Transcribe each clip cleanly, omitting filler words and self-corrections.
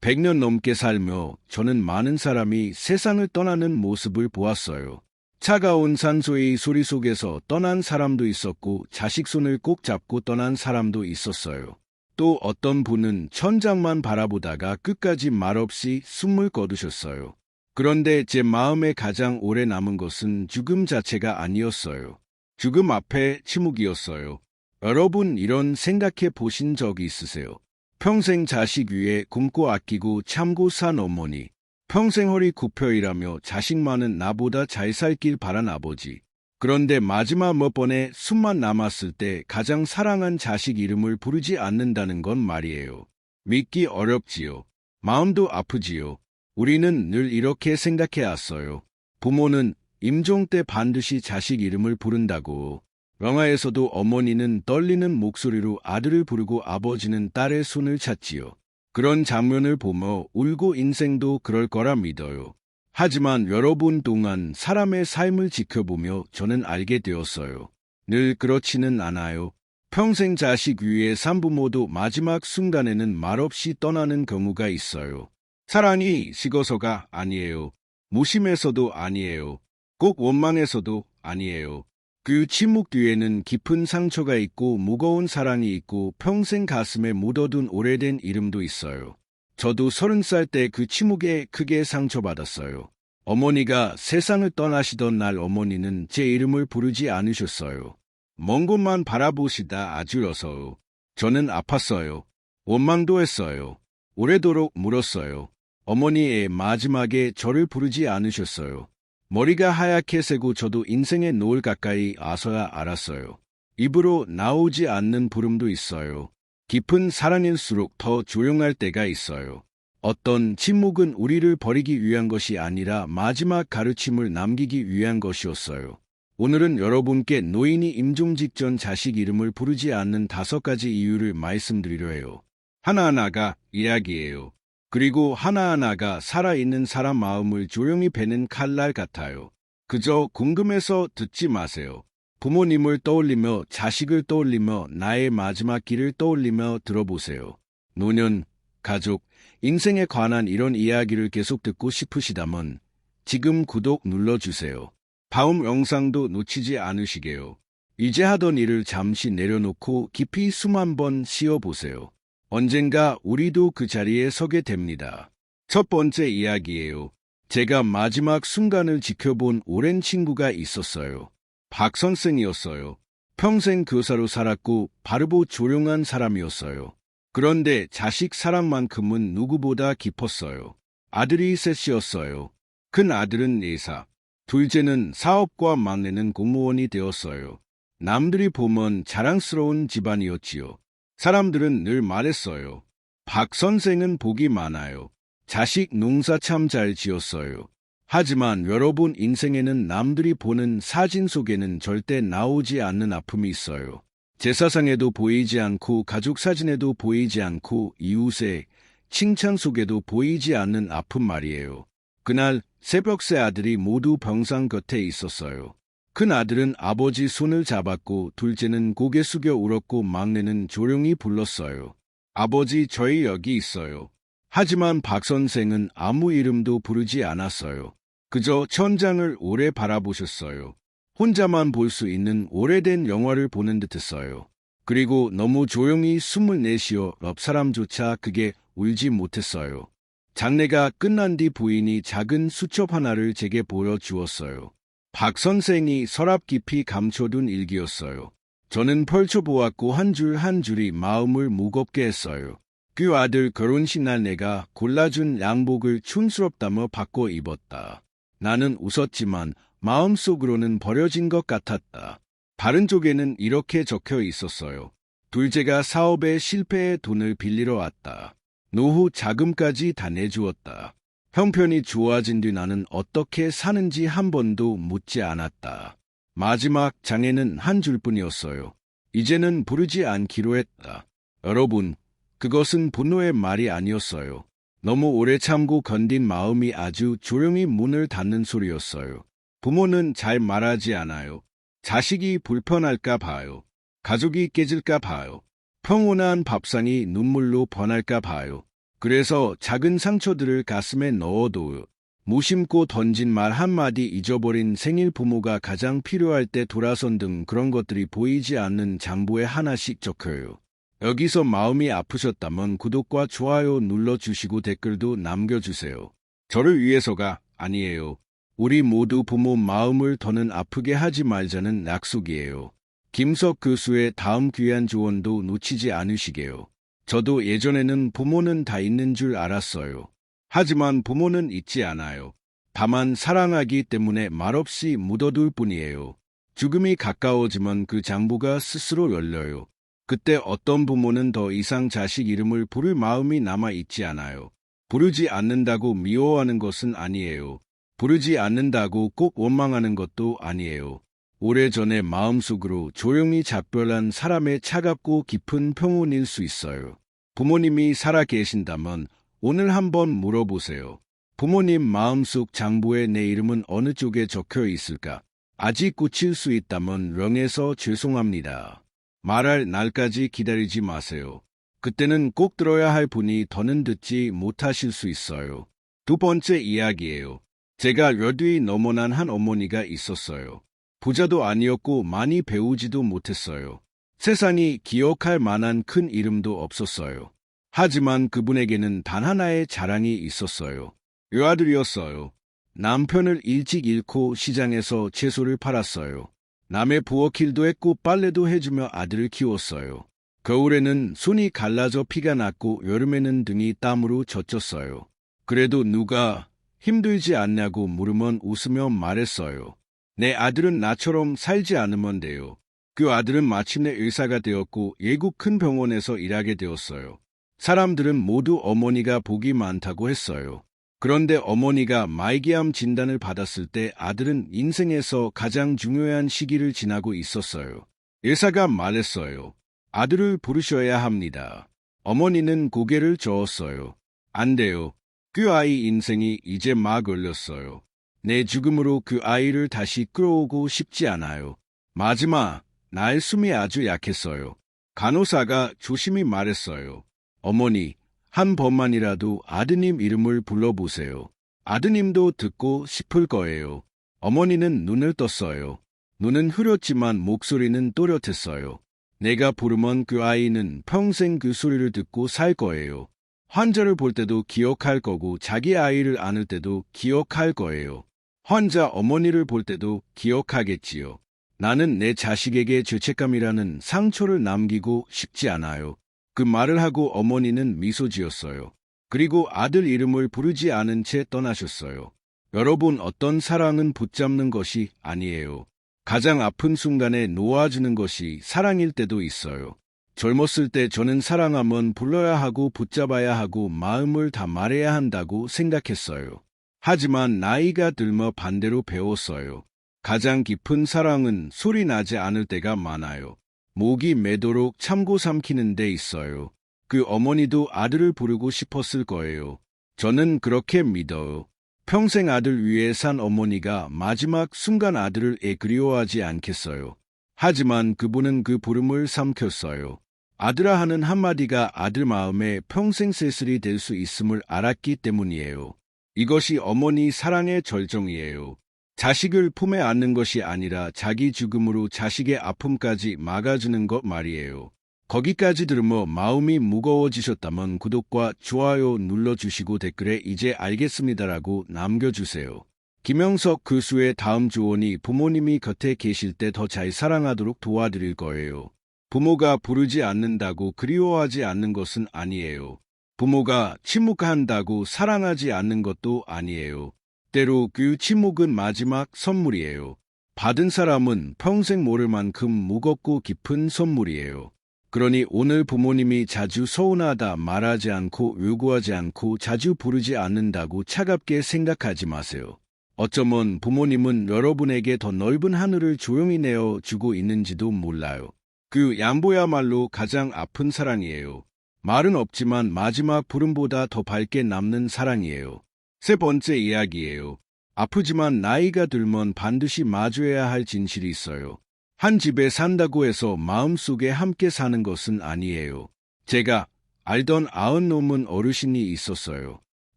100년 넘게 살며 저는 많은 사람이 세상을 떠나는 모습을 보았어요. 차가운 산소의 소리 속에서 떠난 사람도 있었고 자식 손을 꼭 잡고 떠난 사람도 있었어요. 또 어떤 분은 천장만 바라보다가 끝까지 말없이 숨을 거두셨어요. 그런데 제 마음에 가장 오래 남은 것은 죽음 자체가 아니었어요. 죽음 앞에 침묵이었어요. 여러분 이런 생각해 보신 적이 있으세요? 평생 자식 위해 굶고 아끼고 참고 산 어머니, 평생 허리 굽혀 일하며 자식만은 나보다 잘 살길 바란 아버지. 그런데 마지막 몇 번의 숨만 남았을 때 가장 사랑한 자식 이름을 부르지 않는다는 건 말이에요. 믿기 어렵지요. 마음도 아프지요. 우리는 늘 이렇게 생각해 왔어요. 부모는 임종 때 반드시 자식 이름을 부른다고. 영화에서도 어머니는 떨리는 목소리로 아들을 부르고 아버지는 딸의 손을 찾지요. 그런 장면을 보며 울고 인생도 그럴 거라 믿어요. 하지만 여러분 동안 사람의 삶을 지켜보며 저는 알게 되었어요. 늘 그렇지는 않아요. 평생 자식 위에 산 부모도 마지막 순간에는 말없이 떠나는 경우가 있어요. 사랑이 식어서가 아니에요. 무심해서도 아니에요. 꼭 원망해서도 아니에요. 그 침묵 뒤에는 깊은 상처가 있고 무거운 사랑이 있고 평생 가슴에 묻어둔 오래된 이름도 있어요. 저도 30살 때 그 침묵에 크게 상처받았어요. 어머니가 세상을 떠나시던 날 어머니는 제 이름을 부르지 않으셨어요. 먼 곳만 바라보시다 아주러서 저는 아팠어요. 원망도 했어요. 오래도록 물었어요. 어머니의 마지막에 저를 부르지 않으셨어요. 머리가 하얗게 새고 저도 인생의 노을 가까이 와서야 알았어요. 입으로 나오지 않는 부름도 있어요. 깊은 사랑일수록 더 조용할 때가 있어요. 어떤 침묵은 우리를 버리기 위한 것이 아니라 마지막 가르침을 남기기 위한 것이었어요. 오늘은 여러분께 노인이 임종 직전 자식 이름을 부르지 않는 5가지 이유를 말씀드리려 해요. 하나하나가 이야기예요. 그리고 하나하나가 살아있는 사람 마음을 조용히 베는 칼날 같아요. 그저 궁금해서 듣지 마세요. 부모님을 떠올리며 자식을 떠올리며 나의 마지막 길을 떠올리며 들어보세요. 노년, 가족, 인생에 관한 이런 이야기를 계속 듣고 싶으시다면 지금 구독 눌러주세요. 다음 영상도 놓치지 않으시게요. 이제 하던 일을 잠시 내려놓고 깊이 숨 한번 쉬어보세요. 언젠가 우리도 그 자리에 서게 됩니다. 첫 번째 이야기예요. 제가 마지막 순간을 지켜본 오랜 친구가 있었어요. 박 선생이었어요. 평생 교사로 살았고 바르고 조용한 사람이었어요. 그런데 자식 사랑만큼은 누구보다 깊었어요. 아들이 셋이었어요. 큰 아들은 의사, 둘째는 사업과 막내는 공무원이 되었어요. 남들이 보면 자랑스러운 집안이었지요. 사람들은 늘 말했어요. 박 선생은 복이 많아요. 자식 농사 참 잘 지었어요. 하지만 여러분 인생에는 남들이 보는 사진 속에는 절대 나오지 않는 아픔이 있어요. 제사상에도 보이지 않고 가족 사진에도 보이지 않고 이웃의 칭찬 속에도 보이지 않는 아픔 말이에요. 그날 새벽새 아들이 모두 병상 곁에 있었어요. 큰 아들은 아버지 손을 잡았고 둘째는 고개 숙여 울었고 막내는 조용히 불렀어요. 아버지 저희 여기 있어요. 하지만 박 선생은 아무 이름도 부르지 않았어요. 그저 천장을 오래 바라보셨어요. 혼자만 볼 수 있는 오래된 영화를 보는 듯했어요. 그리고 너무 조용히 숨을 내쉬어 옆 사람조차 그게 울지 못했어요. 장례가 끝난 뒤 부인이 작은 수첩 하나를 제게 보여주었어요. 박 선생이 서랍 깊이 감춰둔 일기였어요. 저는 펼쳐보았고 한 줄 한 줄이 마음을 무겁게 했어요. 그 아들 결혼식 날 내가 골라준 양복을 촌스럽다며 바꿔 입었다. 나는 웃었지만 마음속으로는 버려진 것 같았다. 다른 쪽에는 이렇게 적혀 있었어요. 둘째가 사업에 실패해 돈을 빌리러 왔다. 노후 자금까지 다 내주었다. 형편이 좋아진 뒤 나는 어떻게 사는지 한 번도 묻지 않았다. 마지막 장에는 한 줄뿐이었어요. 이제는 부르지 않기로 했다. 여러분, 그것은 분노의 말이 아니었어요. 너무 오래 참고 건딘 마음이 아주 조용히 문을 닫는 소리였어요. 부모는 잘 말하지 않아요. 자식이 불편할까 봐요. 가족이 깨질까 봐요. 평온한 밥상이 눈물로 번할까 봐요. 그래서 작은 상처들을 가슴에 넣어둬요. 무심코 던진 말 한마디, 잊어버린 생일, 부모가 가장 필요할 때 돌아선 등 그런 것들이 보이지 않는 장부에 하나씩 적혀요. 여기서 마음이 아프셨다면 구독과 좋아요 눌러주시고 댓글도 남겨주세요. 저를 위해서가 아니에요. 우리 모두 부모 마음을 더는 아프게 하지 말자는 약속이에요. 김석 교수의 다음 귀한 조언도 놓치지 않으시게요. 저도 예전에는 부모는 다 있는 줄 알았어요. 하지만 부모는 있지 않아요. 다만 사랑하기 때문에 말없이 묻어둘 뿐이에요. 죽음이 가까워지면 그 장부가 스스로 열려요. 그때 어떤 부모는 더 이상 자식 이름을 부를 마음이 남아있지 않아요. 부르지 않는다고 미워하는 것은 아니에요. 부르지 않는다고 꼭 원망하는 것도 아니에요. 오래전에 마음속으로 조용히 작별한 사람의 차갑고 깊은 평온일 수 있어요. 부모님이 살아 계신다면 오늘 한번 물어보세요. 부모님 마음속 장부에 내 이름은 어느 쪽에 적혀 있을까? 아직 고칠 수 있다면 명해서 죄송합니다. 말할 날까지 기다리지 마세요. 그때는 꼭 들어야 할 분이 더는 듣지 못하실 수 있어요. 두 번째 이야기예요. 제가 여뒤 너무난 한 어머니가 있었어요. 부자도 아니었고 많이 배우지도 못했어요. 세상이 기억할 만한 큰 이름도 없었어요. 하지만 그분에게는 단 하나의 자랑이 있었어요. 외아들이었어요. 남편을 일찍 잃고 시장에서 채소를 팔았어요. 남의 부엌일도 했고 빨래도 해주며 아들을 키웠어요. 겨울에는 손이 갈라져 피가 났고 여름에는 등이 땀으로 젖었어요. 그래도 누가 힘들지 않냐고 물으면 웃으며 말했어요. 내 아들은 나처럼 살지 않으면 돼요. 그 아들은 마침내 의사가 되었고 외국 큰 병원에서 일하게 되었어요. 사람들은 모두 어머니가 복이 많다고 했어요. 그런데 어머니가 말기암 진단을 받았을 때 아들은 인생에서 가장 중요한 시기를 지나고 있었어요. 의사가 말했어요. 아들을 부르셔야 합니다. 어머니는 고개를 저었어요. 안 돼요. 그 아이 인생이 이제 막 열렸어요. 내 죽음으로 그 아이를 다시 끌어오고 싶지 않아요. 마지막 날 숨이 아주 약했어요. 간호사가 조심히 말했어요. 어머니, 한 번만이라도 아드님 이름을 불러보세요. 아드님도 듣고 싶을 거예요. 어머니는 눈을 떴어요. 눈은 흐렸지만 목소리는 또렷했어요. 내가 부르면 그 아이는 평생 그 소리를 듣고 살 거예요. 환자를 볼 때도 기억할 거고 자기 아이를 안을 때도 기억할 거예요. 환자 어머니를 볼 때도 기억하겠지요. 나는 내 자식에게 죄책감이라는 상처를 남기고 싶지 않아요. 그 말을 하고 어머니는 미소 지었어요. 그리고 아들 이름을 부르지 않은 채 떠나셨어요. 여러분, 어떤 사랑은 붙잡는 것이 아니에요. 가장 아픈 순간에 놓아주는 것이 사랑일 때도 있어요. 젊었을 때 저는 사랑하면 불러야 하고 붙잡아야 하고 마음을 다 말해야 한다고 생각했어요. 하지만 나이가 들며 반대로 배웠어요. 가장 깊은 사랑은 소리 나지 않을 때가 많아요. 목이 매도록 참고 삼키는 데 있어요. 그 어머니도 아들을 부르고 싶었을 거예요. 저는 그렇게 믿어요. 평생 아들 위해 산 어머니가 마지막 순간 아들을 그리워하지 않겠어요. 하지만 그분은 그 부름을 삼켰어요. 아들아 하는 한마디가 아들 마음에 평생 세슬이 될 수 있음을 알았기 때문이에요. 이것이 어머니 사랑의 절정이에요. 자식을 품에 안는 것이 아니라 자기 죽음으로 자식의 아픔까지 막아주는 것 말이에요. 거기까지 들으며 마음이 무거워지셨다면 구독과 좋아요 눌러주시고 댓글에 이제 알겠습니다라고 남겨주세요. 김영석 교수의 다음 조언이 부모님이 곁에 계실 때 더 잘 사랑하도록 도와드릴 거예요. 부모가 부르지 않는다고 그리워하지 않는 것은 아니에요. 부모가 침묵한다고 사랑하지 않는 것도 아니에요. 때로 그 침묵은 마지막 선물이에요. 받은 사람은 평생 모를 만큼 무겁고 깊은 선물이에요. 그러니 오늘 부모님이 자주 서운하다 말하지 않고 요구하지 않고 자주 부르지 않는다고 차갑게 생각하지 마세요. 어쩌면 부모님은 여러분에게 더 넓은 하늘을 조용히 내어주고 있는지도 몰라요. 그 양보야말로 가장 아픈 사랑이에요. 말은 없지만 마지막 부름보다 더 밝게 남는 사랑이에요. 세 번째 이야기예요. 아프지만 나이가 들면 반드시 마주해야 할 진실이 있어요. 한 집에 산다고 해서 마음속에 함께 사는 것은 아니에요. 제가 알던 90 어르신이 있었어요.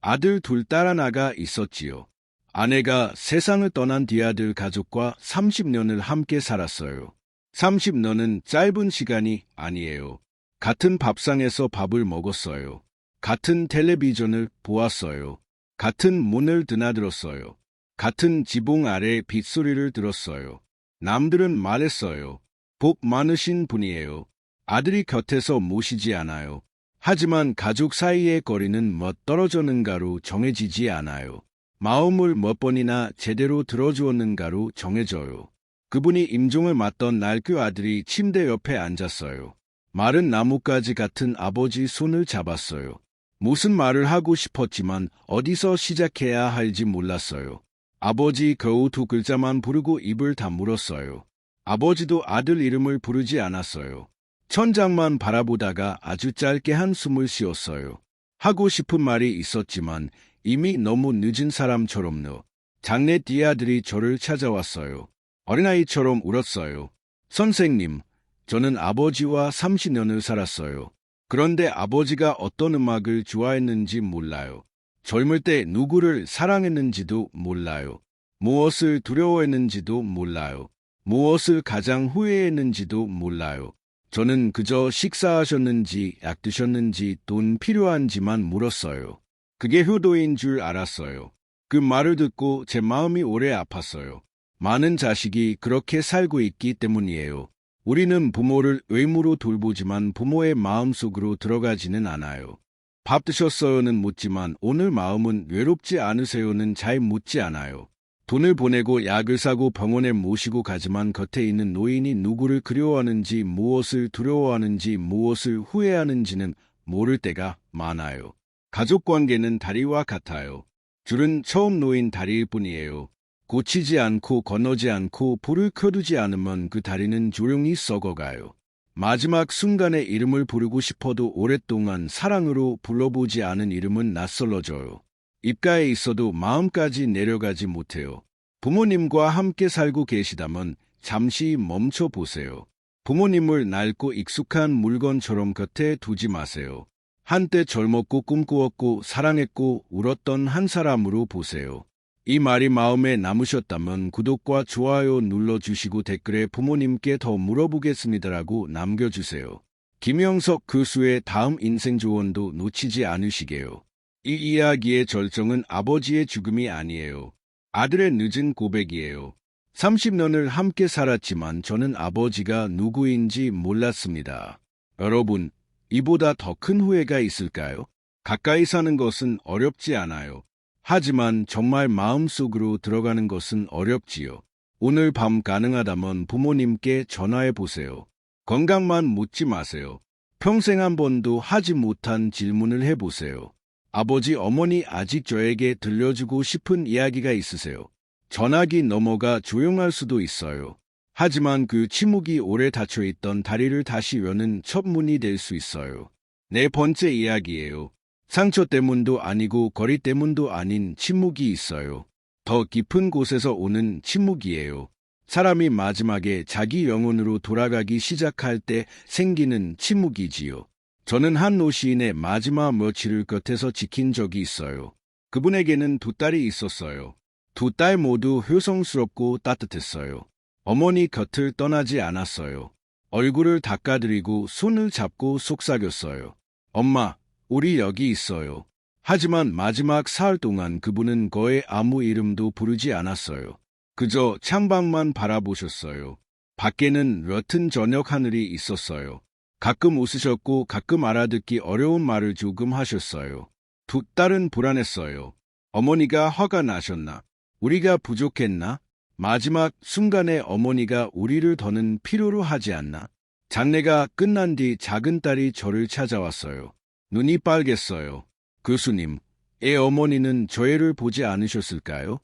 아들 둘, 딸 하나가 있었지요. 아내가 세상을 떠난 뒤 아들 가족과 30년을 함께 살았어요. 30년은 짧은 시간이 아니에요. 같은 밥상에서 밥을 먹었어요. 같은 텔레비전을 보았어요. 같은 문을 드나들었어요. 같은 지붕 아래 빗소리를 들었어요. 남들은 말했어요. 복 많으신 분이에요. 아들이 곁에서 모시지 않아요. 하지만 가족 사이의 거리는 뭐 떨어졌는가로 정해지지 않아요. 마음을 몇 번이나 제대로 들어주었는가로 정해져요. 그분이 임종을 맞던 날 그 아들이 침대 옆에 앉았어요. 마른 나뭇가지 같은 아버지 손을 잡았어요. 무슨 말을 하고 싶었지만 어디서 시작해야 할지 몰랐어요. 아버지 겨우 2글자만 부르고 입을 다물었어요. 아버지도 아들 이름을 부르지 않았어요. 천장만 바라보다가 아주 짧게 한숨을 쉬었어요. 하고 싶은 말이 있었지만 이미 너무 늦은 사람처럼요. 장래 뒤 아들이 저를 찾아왔어요. 어린아이처럼 울었어요. 선생님, 저는 아버지와 30년을 살았어요. 그런데 아버지가 어떤 음악을 좋아했는지 몰라요. 젊을 때 누구를 사랑했는지도 몰라요. 무엇을 두려워했는지도 몰라요. 무엇을 가장 후회했는지도 몰라요. 저는 그저 식사하셨는지, 약 드셨는지, 돈 필요한지만 물었어요. 그게 효도인 줄 알았어요. 그 말을 듣고 제 마음이 오래 아팠어요. 많은 자식이 그렇게 살고 있기 때문이에요. 우리는 부모를 의무로 돌보지만 부모의 마음속으로 들어가지는 않아요. 밥 드셨어요는 묻지만 오늘 마음은 외롭지 않으세요는 잘 묻지 않아요. 돈을 보내고 약을 사고 병원에 모시고 가지만 곁에 있는 노인이 누구를 그리워하는지, 무엇을 두려워하는지, 무엇을 후회하는지는 모를 때가 많아요. 가족관계는 다리와 같아요. 줄은 처음 놓인 다리일 뿐이에요. 고치지 않고 건너지 않고 불을 켜두지 않으면 그 다리는 조용히 썩어가요. 마지막 순간에 이름을 부르고 싶어도 오랫동안 사랑으로 불러보지 않은 이름은 낯설어져요. 입가에 있어도 마음까지 내려가지 못해요. 부모님과 함께 살고 계시다면 잠시 멈춰 보세요. 부모님을 낡고 익숙한 물건처럼 곁에 두지 마세요. 한때 젊었고 꿈꾸었고 사랑했고 울었던 한 사람으로 보세요. 이 말이 마음에 남으셨다면 구독과 좋아요 눌러주시고 댓글에 부모님께 더 물어보겠습니다라고 남겨주세요. 김영석 교수의 다음 인생 조언도 놓치지 않으시게요. 이 이야기의 절정은 아버지의 죽음이 아니에요. 아들의 늦은 고백이에요. 30년을 함께 살았지만 저는 아버지가 누구인지 몰랐습니다. 여러분, 이보다 더 큰 후회가 있을까요? 가까이 사는 것은 어렵지 않아요. 하지만 정말 마음속으로 들어가는 것은 어렵지요. 오늘 밤 가능하다면 부모님께 전화해 보세요. 건강만 묻지 마세요. 평생 한 번도 하지 못한 질문을 해보세요. 아버지, 어머니, 아직 저에게 들려주고 싶은 이야기가 있으세요? 전화기 넘어가 조용할 수도 있어요. 하지만 그 침묵이 오래 닫혀있던 다리를 다시 여는 첫 문이 될 수 있어요. 네 번째 이야기예요. 상처 때문도 아니고 거리 때문도 아닌 침묵이 있어요. 더 깊은 곳에서 오는 침묵이에요. 사람이 마지막에 자기 영혼으로 돌아가기 시작할 때 생기는 침묵이지요. 저는 한 노시인의 마지막 며칠을 곁에서 지킨 적이 있어요. 그분에게는 2딸이 있었어요. 2딸 모두 효성스럽고 따뜻했어요. 어머니 곁을 떠나지 않았어요. 얼굴을 닦아드리고 손을 잡고 속삭였어요. 엄마, 우리 여기 있어요. 하지만 마지막 사흘 동안 그분은 거의 아무 이름도 부르지 않았어요. 그저 창밖만 바라보셨어요. 밖에는 옅은 저녁 하늘이 있었어요. 가끔 웃으셨고 가끔 알아듣기 어려운 말을 조금 하셨어요. 2딸은 불안했어요. 어머니가 화가 나셨나? 우리가 부족했나? 마지막 순간에 어머니가 우리를 더는 필요로 하지 않나? 장례가 끝난 뒤 작은 딸이 저를 찾아왔어요. 눈이 빨갰어요. 교수님, 애 어머니는 저 애를 보지 않으셨을까요?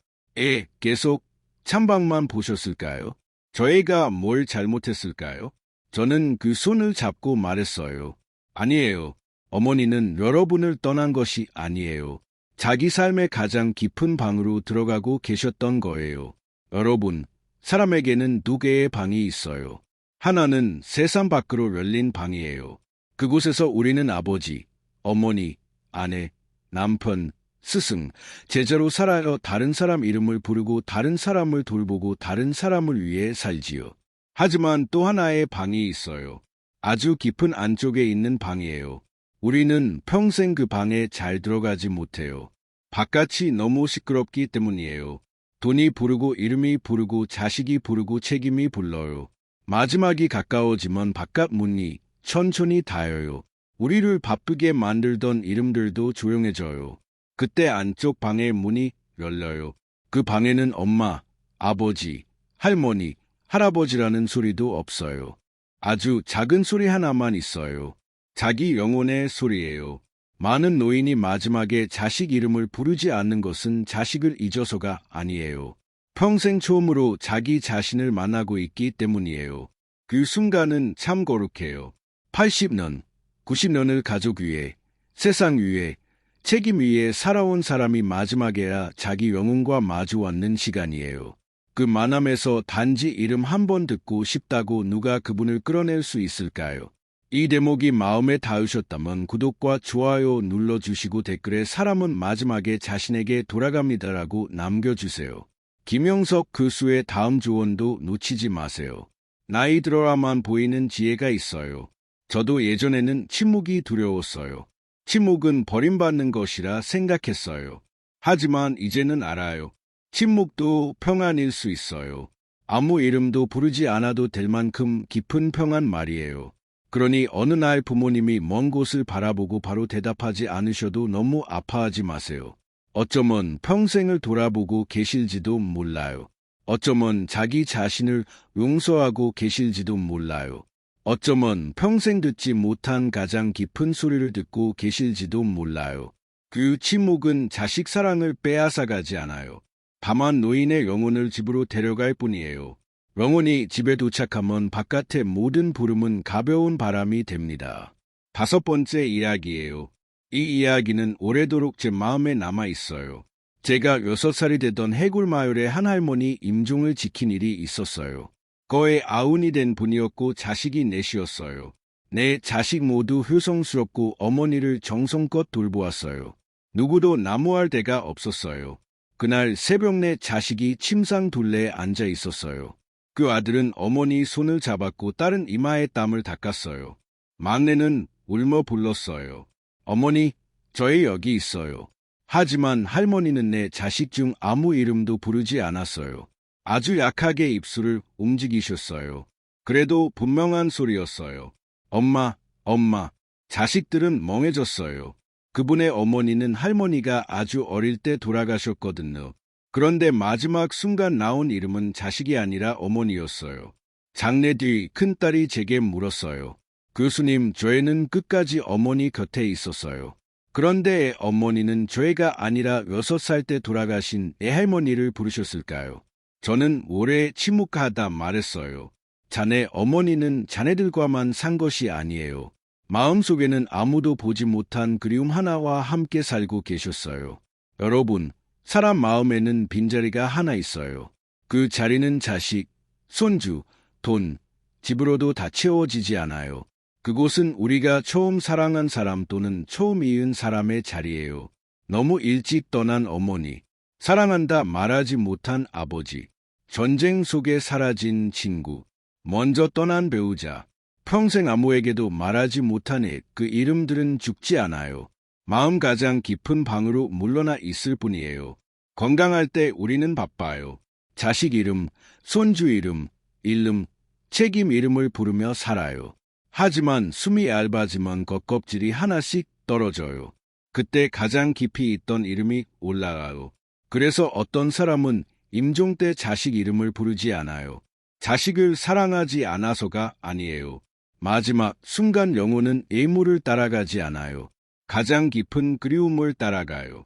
계속 창밖만 보셨을까요? 저 애가 뭘 잘못했을까요? 저는 그 손을 잡고 말했어요. 아니에요. 어머니는 여러분을 떠난 것이 아니에요. 자기 삶의 가장 깊은 방으로 들어가고 계셨던 거예요. 여러분, 사람에게는 2개의 방이 있어요. 하나는 세상 밖으로 열린 방이에요. 그곳에서 우리는 아버지, 어머니, 아내, 남편, 스승, 제자로 살아요. 다른 사람 이름을 부르고 다른 사람을 돌보고 다른 사람을 위해 살지요. 하지만 또 하나의 방이 있어요. 아주 깊은 안쪽에 있는 방이에요. 우리는 평생 그 방에 잘 들어가지 못해요. 바깥이 너무 시끄럽기 때문이에요. 돈이 부르고 이름이 부르고 자식이 부르고 책임이 불러요. 마지막이 가까워지면 바깥 문이 천천히 닫혀요. 우리를 바쁘게 만들던 이름들도 조용해져요. 그때 안쪽 방의 문이 열려요. 그 방에는 엄마, 아버지, 할머니, 할아버지라는 소리도 없어요. 아주 작은 소리 하나만 있어요. 자기 영혼의 소리예요. 많은 노인이 마지막에 자식 이름을 부르지 않는 것은 자식을 잊어서가 아니에요. 평생 처음으로 자기 자신을 만나고 있기 때문이에요. 그 순간은 참 거룩해요. 80년, 90년을 가족 위에, 세상 위에, 책임 위에 살아온 사람이 마지막에야 자기 영혼과 마주하는 시간이에요. 그 만남에서 단지 이름 한 번 듣고 싶다고 누가 그분을 끌어낼 수 있을까요? 이 대목이 마음에 닿으셨다면 구독과 좋아요 눌러주시고 댓글에 사람은 마지막에 자신에게 돌아갑니다라고 남겨주세요. 김영석 교수의 다음 조언도 놓치지 마세요. 나이 들어야만 보이는 지혜가 있어요. 저도 예전에는 침묵이 두려웠어요. 침묵은 버림받는 것이라 생각했어요. 하지만 이제는 알아요. 침묵도 평안일 수 있어요. 아무 이름도 부르지 않아도 될 만큼 깊은 평안 말이에요. 그러니 어느 날 부모님이 먼 곳을 바라보고 바로 대답하지 않으셔도 너무 아파하지 마세요. 어쩌면 평생을 돌아보고 계실지도 몰라요. 어쩌면 자기 자신을 용서하고 계실지도 몰라요. 어쩌면 평생 듣지 못한 가장 깊은 소리를 듣고 계실지도 몰라요. 그 침묵은 자식 사랑을 빼앗아가지 않아요. 다만 노인의 영혼을 집으로 데려갈 뿐이에요. 영혼이 집에 도착하면 바깥의 모든 부름은 가벼운 바람이 됩니다. 5번째 이야기예요. 이 이야기는 오래도록 제 마음에 남아 있어요. 제가 6살이 되던 해굴마을에 한 할머니 임종을 지킨 일이 있었어요. 거의 아흔이 된 분이었고 자식이 넷이었어요. 네 자식 모두 효성스럽고 어머니를 정성껏 돌보았어요. 누구도 나무할 데가 없었어요. 그날 새벽 내 자식이 침상 둘레에 앉아 있었어요. 그 아들은 어머니 손을 잡았고 딸은 이마에 땀을 닦았어요. 막내는 울며 불렀어요. 어머니, 저희 여기 있어요. 하지만 할머니는 내 자식 중 아무 이름도 부르지 않았어요. 아주 약하게 입술을 움직이셨어요. 그래도 분명한 소리였어요. 엄마, 엄마. 자식들은 멍해졌어요. 그분의 어머니는 할머니가 아주 어릴 때 돌아가셨거든요. 그런데 마지막 순간 나온 이름은 자식이 아니라 어머니였어요. 장례 뒤 큰딸이 제게 물었어요. 교수님, 저희는 끝까지 어머니 곁에 있었어요. 그런데 어머니는 저희가 아니라 6살 때 돌아가신 애 할머니를 부르셨을까요? 저는 오래 침묵하다 말했어요. 자네 어머니는 자네들과만 산 것이 아니에요. 마음속에는 아무도 보지 못한 그리움 하나와 함께 살고 계셨어요. 여러분, 사람 마음에는 빈자리가 하나 있어요. 그 자리는 자식, 손주, 돈, 집으로도 다 채워지지 않아요. 그곳은 우리가 처음 사랑한 사람 또는 처음 이은 사람의 자리예요. 너무 일찍 떠난 어머니, 사랑한다 말하지 못한 아버지, 전쟁 속에 사라진 친구, 먼저 떠난 배우자, 평생 아무에게도 말하지 못한 애, 그 이름들은 죽지 않아요. 마음 가장 깊은 방으로 물러나 있을 뿐이에요. 건강할 때 우리는 바빠요. 자식 이름, 손주 이름, 책임 이름을 부르며 살아요. 하지만 숨이 얇아지면 겉껍질이 하나씩 떨어져요. 그때 가장 깊이 있던 이름이 올라가요. 그래서 어떤 사람은 임종 때 자식 이름을 부르지 않아요. 자식을 사랑하지 않아서가 아니에요. 마지막 순간 영혼은 예물을 따라가지 않아요. 가장 깊은 그리움을 따라가요.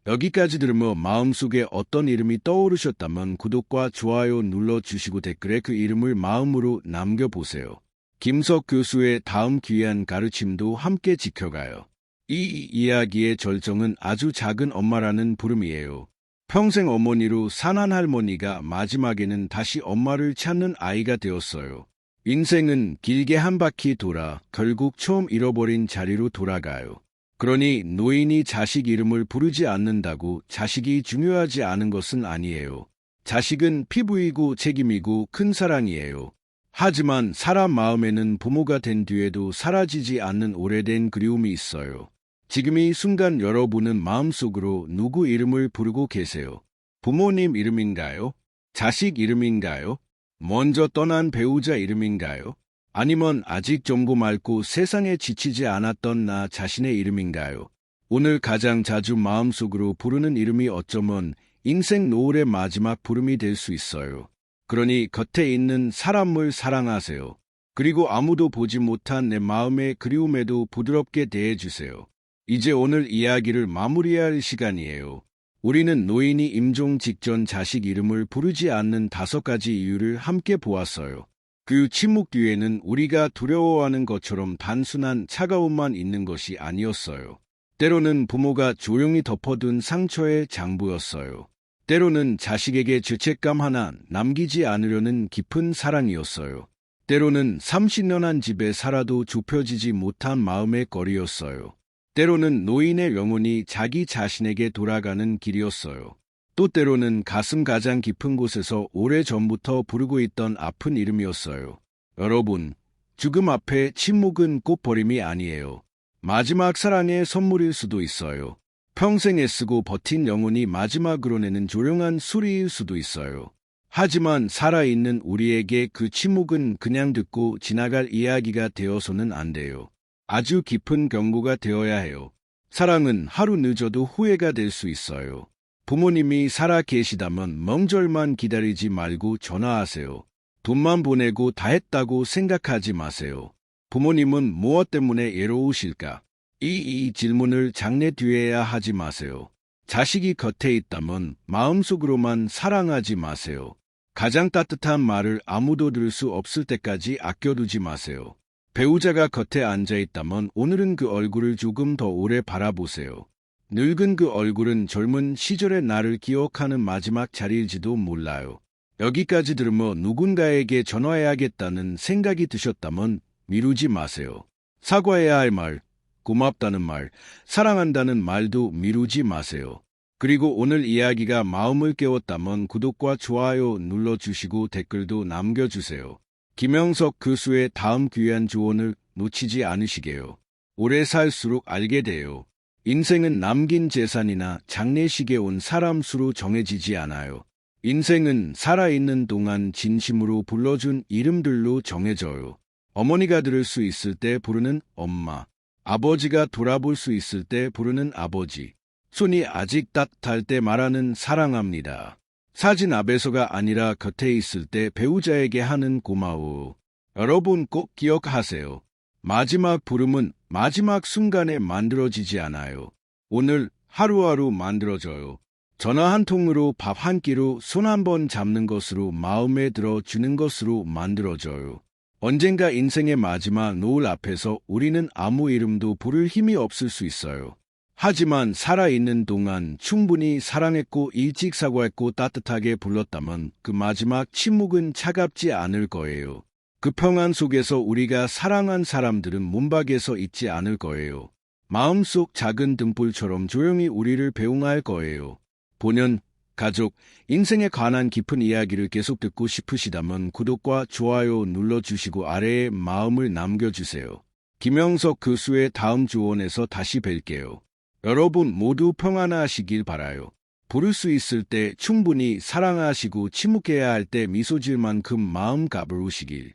여기까지 들으며 마음속에 어떤 이름이 떠오르셨다면 구독과 좋아요 눌러주시고 댓글에 그 이름을 마음으로 남겨보세요. 김석 교수의 다음 귀한 가르침도 함께 지켜가요. 이 이야기의 절정은 아주 작은 엄마라는 부름이에요. 평생 어머니로 산한 할머니가 마지막에는 다시 엄마를 찾는 아이가 되었어요. 인생은 길게 한 바퀴 돌아 결국 처음 잃어버린 자리로 돌아가요. 그러니 노인이 자식 이름을 부르지 않는다고 자식이 중요하지 않은 것은 아니에요. 자식은 피부이고 책임이고 큰 사랑이에요. 하지만 사람 마음에는 부모가 된 뒤에도 사라지지 않는 오래된 그리움이 있어요. 지금 이 순간 여러분은 마음속으로 누구 이름을 부르고 계세요? 부모님 이름인가요? 자식 이름인가요? 먼저 떠난 배우자 이름인가요? 아니면 아직 젊고 맑고 세상에 지치지 않았던 나 자신의 이름인가요? 오늘 가장 자주 마음속으로 부르는 이름이 어쩌면 인생 노을의 마지막 부름이 될 수 있어요. 그러니 곁에 있는 사람을 사랑하세요. 그리고 아무도 보지 못한 내 마음의 그리움에도 부드럽게 대해주세요. 이제 오늘 이야기를 마무리할 시간이에요. 우리는 노인이 임종 직전 자식 이름을 부르지 않는 5가지 이유를 함께 보았어요. 그 침묵 뒤에는 우리가 두려워하는 것처럼 단순한 차가움만 있는 것이 아니었어요. 때로는 부모가 조용히 덮어둔 상처의 장부였어요. 때로는 자식에게 죄책감 하나 남기지 않으려는 깊은 사랑이었어요. 때로는 30년 한 집에 살아도 좁혀지지 못한 마음의 거리였어요. 때로는 노인의 영혼이 자기 자신에게 돌아가는 길이었어요. 또 때로는 가슴 가장 깊은 곳에서 오래전부터 부르고 있던 아픈 이름이었어요. 여러분, 죽음 앞에 침묵은 꼭 버림이 아니에요. 마지막 사랑의 선물일 수도 있어요. 평생 애쓰고 버틴 영혼이 마지막으로 내는 조용한 소리일 수도 있어요. 하지만 살아있는 우리에게 그 침묵은 그냥 듣고 지나갈 이야기가 되어서는 안 돼요. 아주 깊은 경고가 되어야 해요. 사랑은 하루 늦어도 후회가 될 수 있어요. 부모님이 살아 계시다면 명절만 기다리지 말고 전화하세요. 돈만 보내고 다 했다고 생각하지 마세요. 부모님은 무엇 때문에 외로우실까? 이 질문을 장래 뒤에야 하지 마세요. 자식이 곁에 있다면 마음속으로만 사랑하지 마세요. 가장 따뜻한 말을 아무도 들을 수 없을 때까지 아껴두지 마세요. 배우자가 곁에 앉아있다면 오늘은 그 얼굴을 조금 더 오래 바라보세요. 늙은 그 얼굴은 젊은 시절의 나를 기억하는 마지막 자리일지도 몰라요. 여기까지 들으며 누군가에게 전화해야겠다는 생각이 드셨다면 미루지 마세요. 사과해야 할 말, 고맙다는 말, 사랑한다는 말도 미루지 마세요. 그리고 오늘 이야기가 마음을 깨웠다면 구독과 좋아요 눌러주시고 댓글도 남겨주세요. 김영석 교수의 다음 귀한 조언을 놓치지 않으시게요. 오래 살수록 알게 돼요. 인생은 남긴 재산이나 장례식에 온 사람 수로 정해지지 않아요. 인생은 살아있는 동안 진심으로 불러준 이름들로 정해져요. 어머니가 들을 수 있을 때 부르는 엄마, 아버지가 돌아볼 수 있을 때 부르는 아버지, 손이 아직 따뜻할 때 말하는 사랑합니다. 사진 앞에서가 아니라 곁에 있을 때 배우자에게 하는 고마워. 여러분 꼭 기억하세요. 마지막 부름은 마지막 순간에 만들어지지 않아요. 오늘 하루하루 만들어져요. 전화 한 통으로 밥 한 끼로 손 한 번 잡는 것으로 마음에 들어 주는 것으로 만들어져요. 언젠가 인생의 마지막 노을 앞에서 우리는 아무 이름도 부를 힘이 없을 수 있어요. 하지만 살아있는 동안 충분히 사랑했고 일찍 사과했고 따뜻하게 불렀다면 그 마지막 침묵은 차갑지 않을 거예요. 그 평안 속에서 우리가 사랑한 사람들은 문밖에서 있지 않을 거예요. 마음속 작은 등불처럼 조용히 우리를 배웅할 거예요. 본연, 가족, 인생에 관한 깊은 이야기를 계속 듣고 싶으시다면 구독과 좋아요 눌러주시고 아래에 마음을 남겨주세요. 김영석 교수의 다음 조언에서 다시 뵐게요. 여러분 모두 평안하시길 바라요. 부를 수 있을 때 충분히 사랑하시고 침묵해야 할 때 미소 지을 만큼 마음 가부르시길.